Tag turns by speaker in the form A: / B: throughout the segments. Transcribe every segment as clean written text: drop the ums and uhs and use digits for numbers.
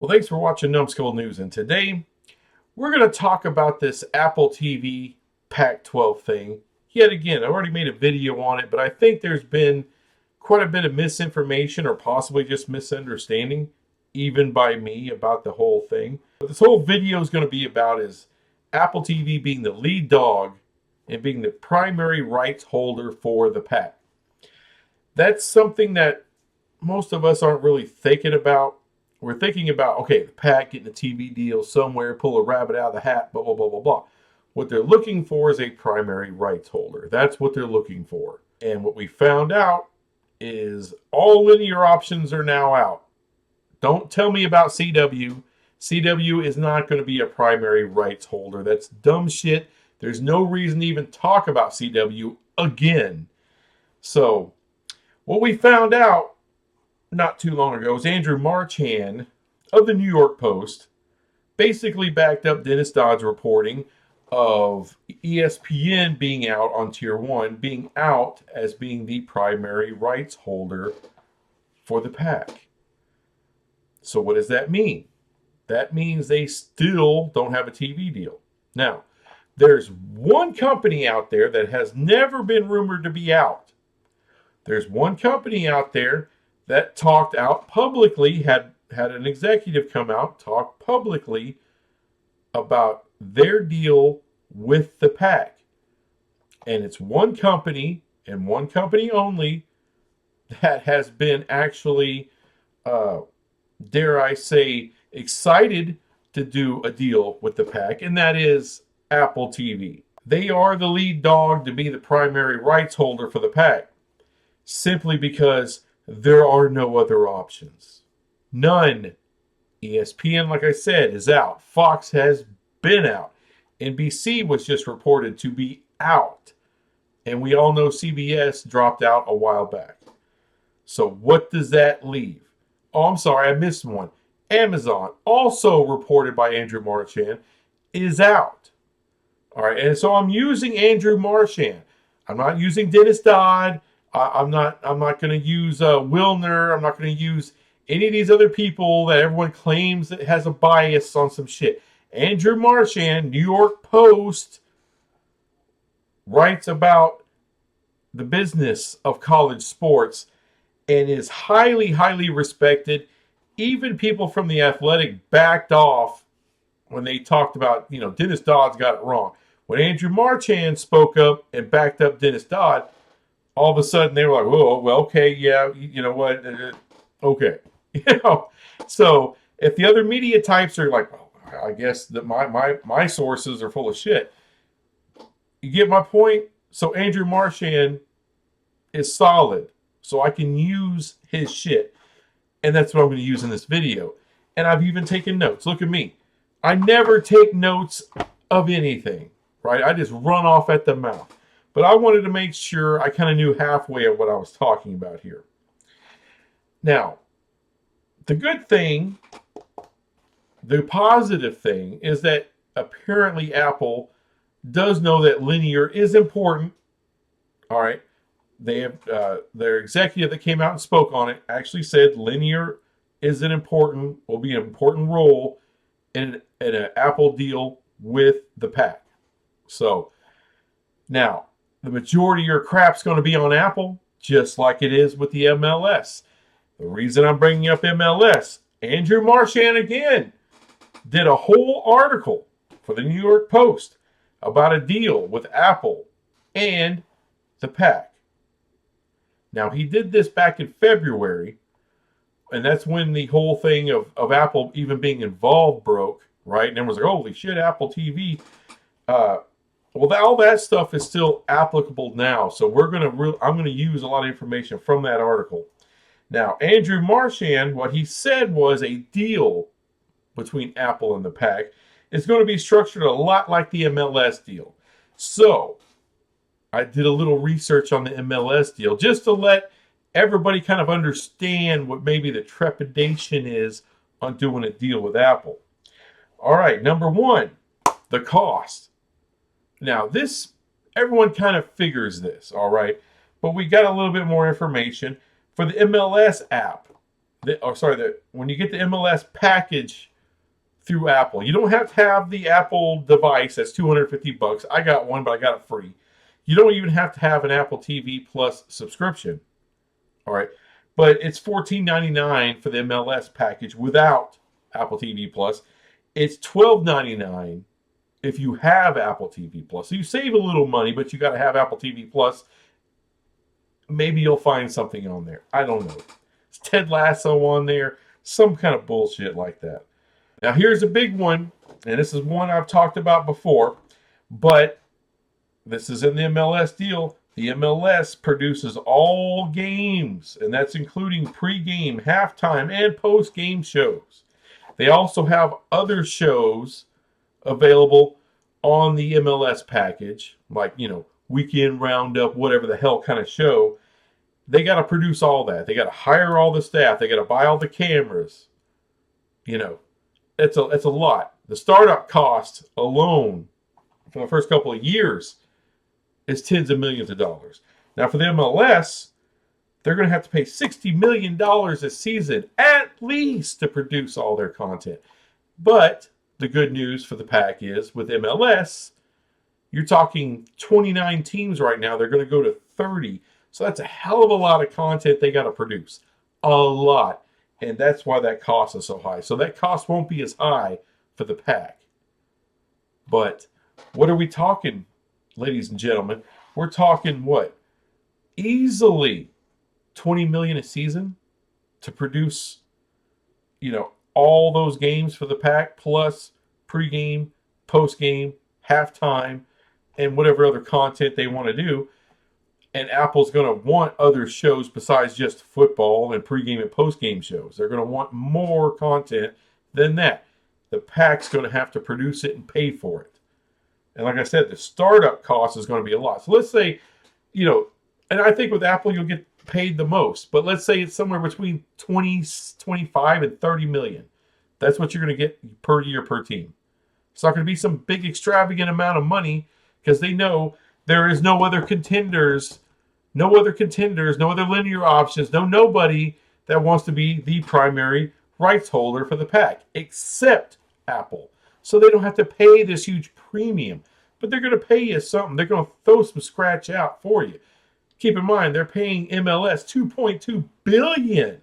A: Well, thanks for watching Numbskull News, and today we're going to talk about this Apple TV Pac-12 thing. Yet again, I already made a video on it, but I think there's been quite a bit of misinformation or possibly just misunderstanding, even by me, about the whole thing. What this whole video is going to be about is Apple TV being the lead dog and being the primary rights holder for the Pac. That's something that most of us aren't really thinking about. We're thinking about, okay, the Pac getting a TV deal somewhere, pull a rabbit out of the hat, blah, blah, blah, blah, blah. What they're looking for is a primary rights holder. That's what they're looking for. And what we found out is all linear options are now out. Don't tell me about CW. CW is not going to be a primary rights holder. That's dumb shit. There's no reason to even talk about CW again. So, what we found out not too long ago is Andrew Marchand of the New York Post basically backed up Dennis Dodd's reporting of ESPN being out on Tier 1, being out as being the primary rights holder for the Pac. So what does that mean? That means they still don't have a TV deal. Now, there's one company out there that has never been rumored to be out. There's one company out there that talked out publicly, had an executive come out, talk publicly about their deal with the Pac. And it's one company, and one company only, that has been actually, dare I say, excited to do a deal with the Pac, and that is Apple TV. They are the lead dog to be the primary rights holder for the Pac, simply because there are no other options. None. ESPN, like I said, is out. Fox has been out. NBC was just reported to be out. And we all know CBS dropped out a while back. So what does that leave? Oh, I'm sorry, I missed one. Amazon, also reported by Andrew Marchand, is out. All right, and so I'm using Andrew Marchand. I'm not using Dennis Dodd. I'm not going to use Wilner. I'm not going to use any of these other people that everyone claims that has a bias on some shit. Andrew Marchand, New York Post, writes about the business of college sports and is highly, highly respected. Even people from The Athletic backed off when they talked about, Dennis Dodd's got it wrong. When Andrew Marchand spoke up and backed up Dennis Dodd, all of a sudden they were like, "Oh, well, okay, yeah, you know what, okay." So if the other media types are like, "Well, I guess that my sources are full of shit," you get my point. So Andrew Marchand is solid, so I can use his shit, and that's what I'm going to use in this video. And I've even taken notes. Look at me. I never take notes of anything, right? I just run off at the mouth. But I wanted to make sure I kind of knew halfway of what I was talking about here. Now, the good thing, the positive thing, is that apparently Apple does know that linear is important. All right. They have their executive that came out and spoke on it actually said linear will be an important role in an Apple deal with the Pac. So now, the majority of your crap's going to be on Apple, just like it is with the MLS. The reason I'm bringing up MLS, Andrew Marchand again did a whole article for the New York Post about a deal with Apple and the Pac. Now, he did this back in February, and that's when the whole thing of Apple even being involved broke, right? And everyone's like, holy shit, Apple TV. Well, all that stuff is still applicable now, so I'm going to use a lot of information from that article. Now, Andrew Marchand, what he said was a deal between Apple and the Pac is going to be structured a lot like the MLS deal. So, I did a little research on the MLS deal just to let everybody kind of understand what maybe the trepidation is on doing a deal with Apple. All right, number one, the cost. Now, everyone kind of figures this, all right? But we got a little bit more information. For the MLS app, when you get the MLS package through Apple, you don't have to have the Apple device. That's $250. I got one, but I got it free. You don't even have to have an Apple TV Plus subscription. All right, but it's $14.99 for the MLS package without Apple TV Plus. It's $12.99 if you have Apple TV Plus. So you save a little money, but you got to have Apple TV Plus. Maybe you'll find something on there. I don't know. It's Ted Lasso on there, some kind of bullshit like that. Now here's a big one, and this is one I've talked about before, but this is in the MLS deal. The MLS produces all games, and that's including pre-game, halftime, and post-game shows. They also have other shows available on the MLS package, like, weekend roundup, whatever the hell kind of show. They got to produce all that. They got to hire all the staff. They got to buy all the cameras. It's a lot. The startup cost alone for the first couple of years is tens of millions of dollars. Now for the MLS, they're going to have to pay $60 million a season at least to produce all their content. But the good news for the pack is with MLS, you're talking 29 teams right now. They're going to go to 30. So that's a hell of a lot of content they got to produce. A lot. And that's why that cost is so high. So that cost won't be as high for the pack. But what are we talking, ladies and gentlemen? We're talking what? Easily $20 million a season to produce, all those games for the pack, plus pregame, postgame, halftime, and whatever other content they want to do. And Apple's going to want other shows besides just football and pregame and postgame shows. They're going to want more content than that. The pack's going to have to produce it and pay for it. And like I said, the startup cost is going to be a lot. So let's say, and I think with Apple you'll get paid the most, but let's say it's somewhere between 20, 25, and 30 million. That's what you're going to get per year per team. It's not going to be some big extravagant amount of money because they know there is no other contenders, no other linear options, nobody that wants to be the primary rights holder for the pack except Apple. So they don't have to pay this huge premium, but they're going to pay you something. They're going to throw some scratch out for you. Keep in mind, they're paying MLS $2.2 billion.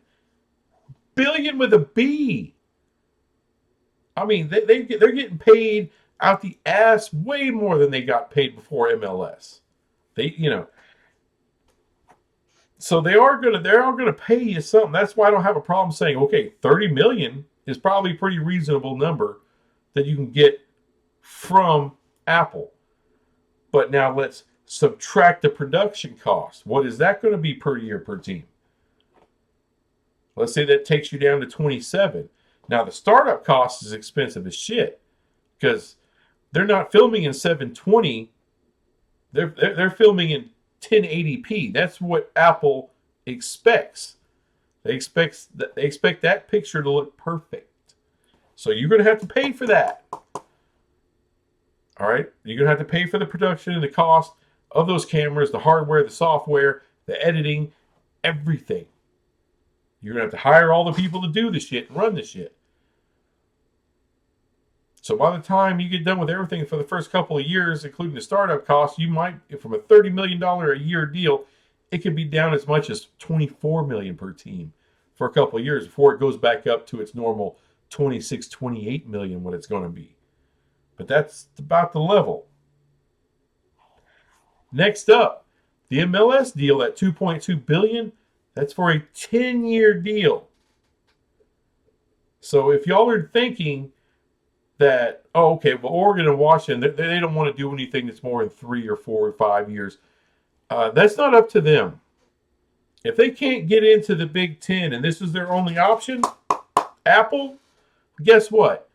A: Billion with a B. I mean, they're getting paid out the ass way more than they got paid before MLS. So they are gonna pay you something. That's why I don't have a problem saying, okay, 30 million is probably a pretty reasonable number that you can get from Apple. But now let's subtract the production cost. What is that going to be per year per team? Let's say that takes you down to 27. Now the startup cost is expensive as shit because they're not filming in 720. They're filming in 1080p. That's what Apple expects. They expect that picture to look perfect. So you're going to have to pay for that. All right? You're going to have to pay for the production and the cost of those cameras, the hardware, the software, the editing, everything. You're going to have to hire all the people to do the shit and run the shit. So by the time you get done with everything for the first couple of years, including the startup costs, you might, from a $30 million a year deal, it could be down as much as $24 million per team for a couple of years before it goes back up to its normal 26, 28 million what it's going to be. But that's about the level. Next up, the MLS deal at $2.2 billion, that's for a 10-year deal. So if y'all are thinking that, well, Oregon and Washington, they don't want to do anything that's more than 3 or 4 or 5 years, that's not up to them. If they can't get into the Big Ten and this is their only option, Apple, guess what?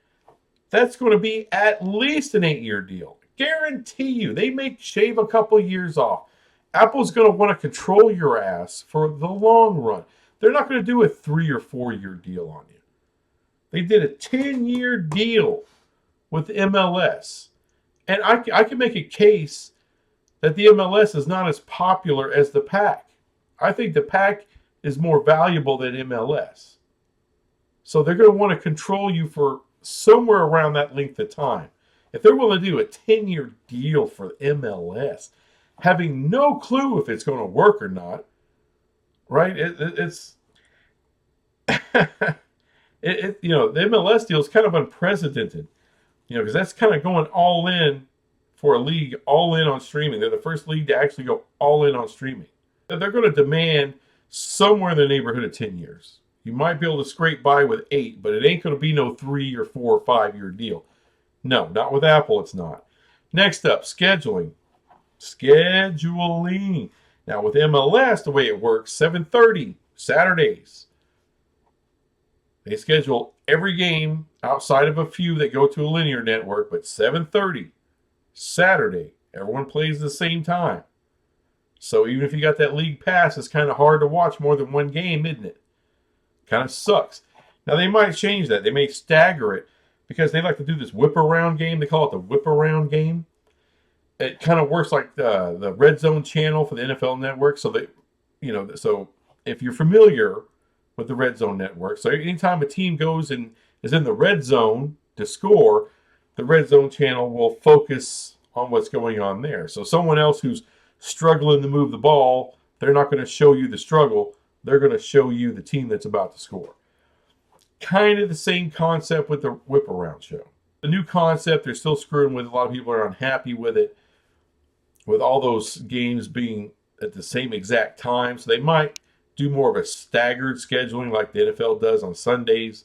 A: That's going to be at least an 8-year deal. Guarantee you. They may shave a couple years off. Apple's going to want to control your ass for the long run. They're not going to do a 3 or 4 year deal on you. They did a 10-year deal with MLS. And I can make a case that the MLS is not as popular as the pack. I think the pack is more valuable than MLS. So they're going to want to control you for somewhere around that length of time. If they're willing to do a 10-year deal for MLS, having no clue if it's going to work or not, right? It's the MLS deal is kind of unprecedented, because that's kind of going all in for a league, all in on streaming. They're the first league to actually go all in on streaming. They're going to demand somewhere in the neighborhood of 10 years. You might be able to scrape by with 8, but it ain't going to be no 3 or 4 or 5-year deal. No, not with Apple, it's not. Next up, scheduling. Scheduling. Now with MLS, the way it works, 7:30 Saturdays. They schedule every game outside of a few that go to a linear network, but 7:30 Saturday, everyone plays the same time. So even if you got that league pass, it's kind of hard to watch more than one game, isn't it? Kind of sucks. Now they might change that. They may stagger it because they like to do this whip around game. They call it the whip around game. It kind of works like the Red Zone channel for the NFL Network. So so if you're familiar with the Red Zone Network, so anytime a team goes and is in the red zone to score, the Red Zone channel will focus on what's going on there. So someone else who's struggling to move the ball, they're not going to show you the struggle. They're going to show you the team that's about to score. Kind of the same concept with the whip around show. The new concept, they're still screwing with. A lot of people are unhappy with it, with all those games being at the same exact time. So they might do more of a staggered scheduling like the NFL does on Sundays,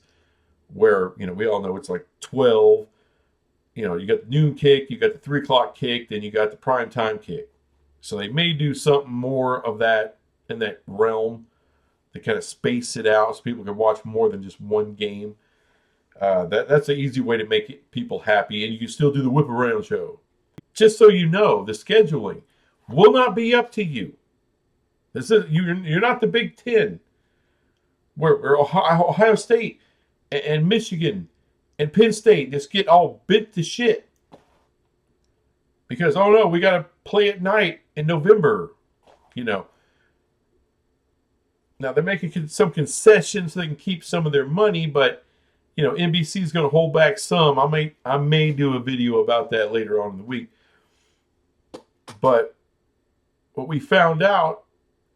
A: where, we all know it's like 12. You got the noon kick, you got the 3 o'clock kick, then you got the prime time kick. So they may do something more of that in that realm to kind of space it out so people can watch more than just one game. That's an easy way to make people happy, and you can still do the whip around show. Just so you know, the scheduling will not be up to you. This is you're not the Big Ten, where Ohio State and Michigan and Penn State just get all bit to shit because, oh no, we got to play at night in November. Now they're making some concessions so they can keep some of their money, but NBC is going to hold back some. I may do a video about that later on in the week. But what we found out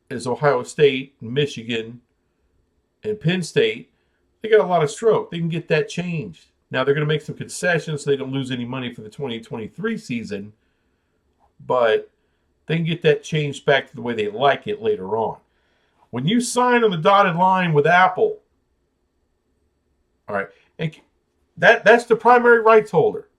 A: is Ohio State, Michigan, and Penn State, they got a lot of stroke. They can get that changed. Now they're going to make some concessions so they don't lose any money for the 2023 season, but they can get that changed back to the way they like it later on. When you sign on the dotted line with Apple, all right, and that's the primary rights holder.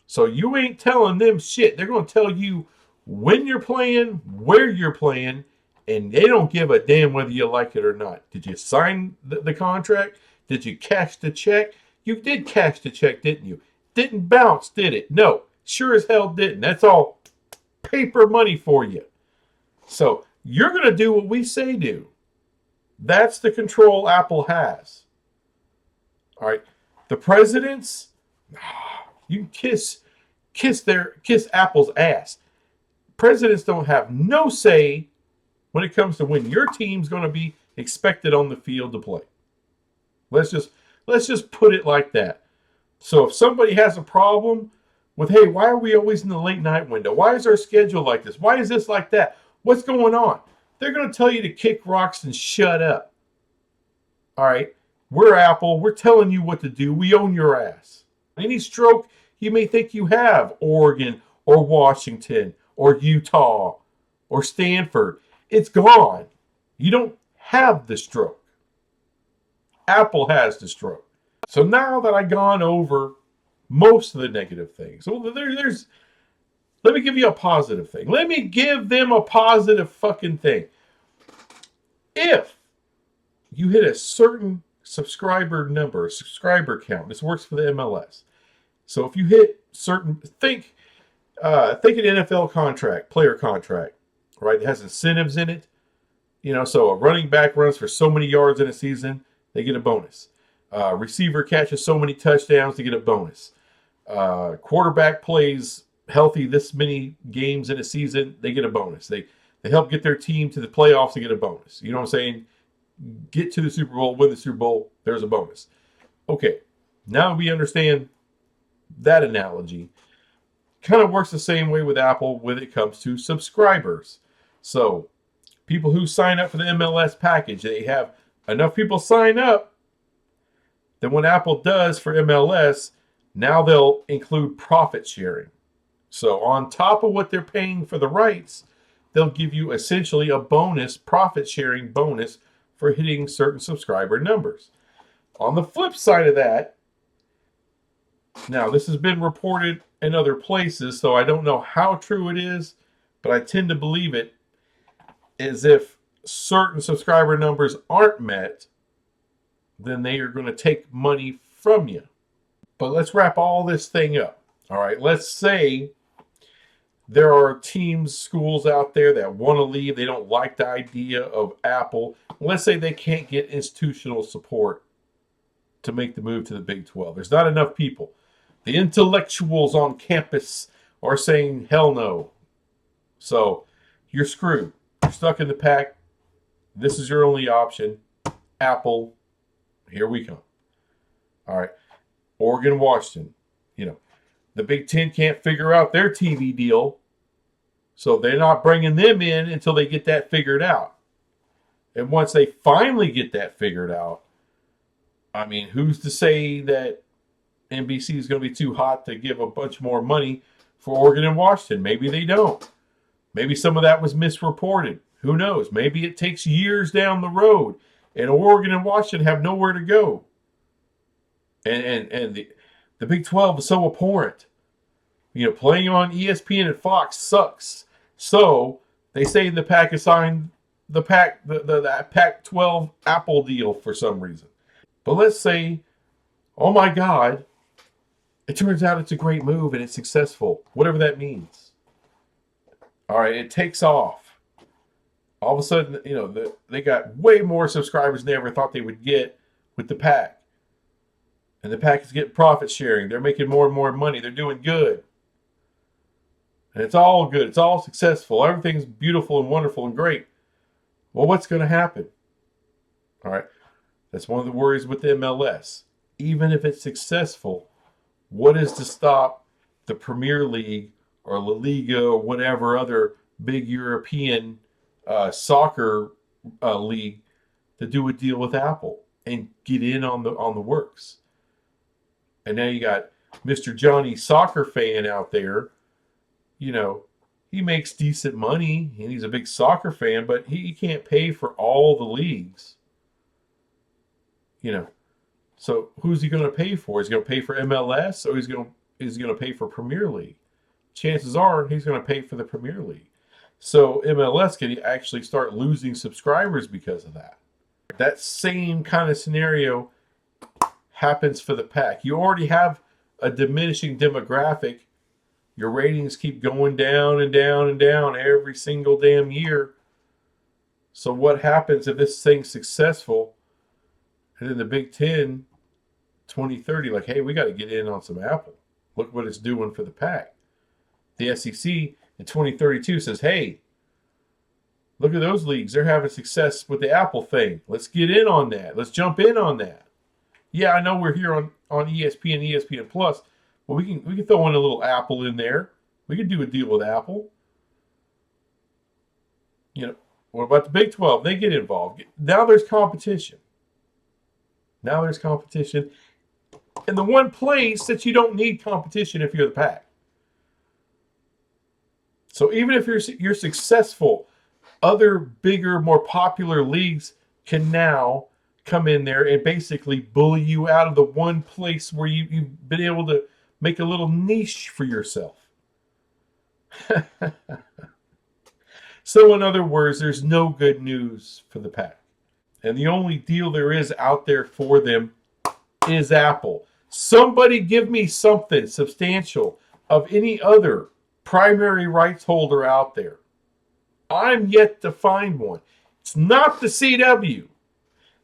A: So you ain't telling them shit. They're going to tell you when you're playing, where you're playing, and they don't give a damn whether you like it or not. Did you sign the contract? Did you cash the check? You did cash the check, didn't you? Didn't bounce, did it? No, sure as hell didn't. That's all paper money for you. So you're going to do what we say do. That's the control Apple has. All right. The presidents, you can kiss Apple's ass. Presidents don't have no say when it comes to when your team's going to be expected on the field to play. Let's just put it like that. So if somebody has a problem with, hey, why are we always in the late night window? Why is our schedule like this? Why is this like that? What's going on? They're going to tell you to kick rocks and shut up. All right? We're Apple. We're telling you what to do. We own your ass. Any stroke you may think you have, Oregon or Washington or Utah or Stanford, it's gone. You don't have the stroke. Apple has the stroke. So now that I've gone over most of the negative things, so let me give you a positive thing. Let me give them a positive fucking thing. If you hit a certain subscriber number, subscriber count, this works for the MLS. So if you hit certain, think an NFL contract, player contract, right? It has incentives in it. So a running back runs for so many yards in a season, they get a bonus. Receiver catches so many touchdowns, they get a bonus. Quarterback plays healthy this many games in a season, they get a bonus. They help get their team to the playoffs, they get a bonus. You know what I'm saying? Get to the Super Bowl, win the Super Bowl, there's a bonus. Okay, now we understand that analogy. Kind of works the same way with Apple when it comes to subscribers. So people who sign up for the MLS package, they have enough people sign up that when Apple does for MLS, now they'll include profit sharing. So on top of what they're paying for the rights, they'll give you essentially a bonus, profit sharing bonus for hitting certain subscriber numbers. On the flip side of that, now this has been reported in other places, so I don't know how true it is, but I tend to believe it, is if certain subscriber numbers aren't met, then they are going to take money from you. But let's wrap all this thing up. All right, let's say there are teams, schools out there that want to leave. They don't like the idea of Apple. Let's say they can't get institutional support to make the move to the Big 12. There's not enough people. The intellectuals on campus are saying, hell no. So you're screwed. You're stuck in the pack. This is your only option. Apple, here we come. All right. Oregon, Washington. The Big Ten can't figure out their TV deal. So they're not bringing them in until they get that figured out. And once they finally get that figured out, I mean, who's to say that NBC is going to be too hot to give a bunch more money for Oregon and Washington? Maybe they don't. Maybe some of that was misreported. Who knows? Maybe it takes years down the road and Oregon and Washington have nowhere to go. And the Big 12 is so abhorrent. Playing on ESPN and Fox sucks. So they say the Pac assigned the Pac-12 Apple deal for some reason. But let's say, oh my God, it turns out it's a great move and it's successful, whatever that means. All right, it takes off. All of a sudden, they got way more subscribers than they ever thought they would get with the Pac. And the Pac is getting profit sharing. They're making more and more money. They're doing good. And it's all good. It's all successful. Everything's beautiful and wonderful and great. Well, what's going to happen? All right. That's one of the worries with the MLS. Even if it's successful, what is to stop the Premier League or La Liga or whatever other big European soccer league to do a deal with Apple and get in on the works? And now you got Mr. Johnny Soccer Fan out there. He makes decent money and he's a big soccer fan, but he can't pay for all the leagues. So who's he going to pay for? He's going to pay for MLS or he's going to pay for Premier League? Chances are he's going to pay for the Premier League. So MLS can actually start losing subscribers because of that. That same kind of scenario happens for the Pac. You already have a diminishing demographic. Your ratings keep going down and down and down every single damn year. So what happens if this thing's successful and then the Big Ten 2030, like, hey, we got to get in on some Apple. Look what it's doing for the Pac. The SEC in 2032 says, hey, look at those leagues. They're having success with the Apple thing. Let's get in on that. Let's jump in on that. Yeah, I know we're here on ESPN, ESPN Plus. Well, we can throw in a little Apple in there. We could do a deal with Apple. What about the Big 12? They get involved. Now there's competition. And the one place that you don't need competition if you're the Pac. So even if you're successful, other bigger, more popular leagues can now come in there and basically bully you out of the one place where you've been able to make a little niche for yourself. So in other words, there's no good news for the Pac. And the only deal there is out there for them is Apple. Somebody give me something substantial of any other primary rights holder out there. I'm yet to find one. It's not the CW.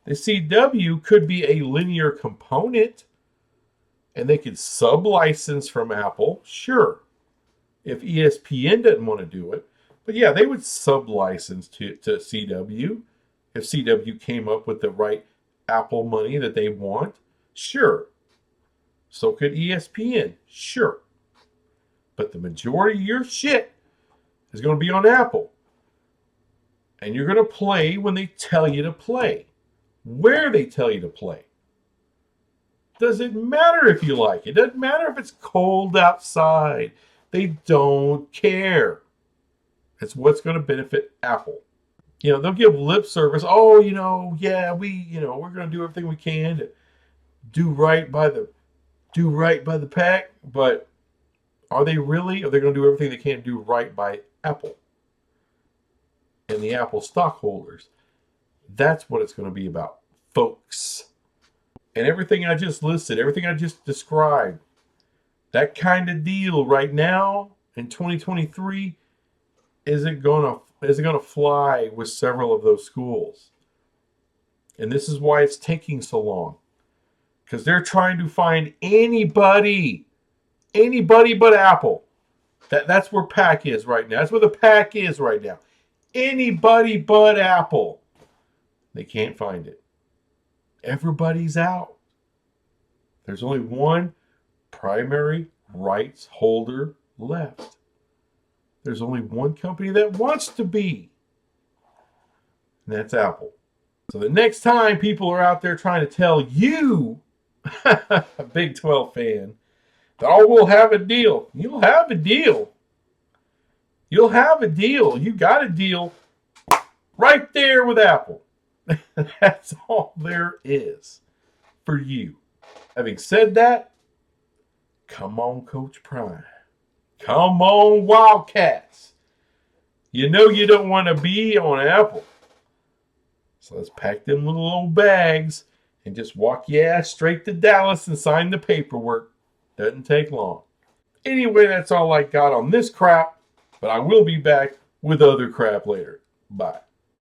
A: The CW could be a linear component, and they could sub-license from Apple, sure, if ESPN doesn't want to do it. But yeah, they would sub-license to CW if CW came up with the right Apple money that they want. Sure. So could ESPN. Sure. But the majority of your shit is going to be on Apple. And you're going to play when they tell you to play. Where they tell you to play. Doesn't matter if you like it. Doesn't matter if it's cold outside. They don't care. It's what's going to benefit Apple. They'll give lip service. Oh, yeah, we're going to do everything we can to do right by the pack. But are they really? Are they going to do everything they can to do right by Apple and the Apple stockholders? That's what it's going to be about, folks. And everything I just listed, everything I just described, that kind of deal right now in 2023 isn't going to fly with several of those schools. And this is why it's taking so long. Because they're trying to find anybody but Apple. That's where PAC is right now. That's where the PAC is right now. Anybody but Apple. They can't find it. Everybody's out. There's only one primary rights holder left. There's only one company that wants to be. And that's Apple. So the next time people are out there trying to tell you, a Big 12 fan, that, oh, we'll have a deal. You'll have a deal. You'll have a deal. You got a deal right there with Apple. That's all there is for you. Having said that, come on, Coach Prime. Come on, Wildcats. You know you don't want to be on Apple. So let's pack them little old bags and just walk your ass straight to Dallas and sign the paperwork. Doesn't take long. Anyway, that's all I got on this crap, but I will be back with other crap later. Bye.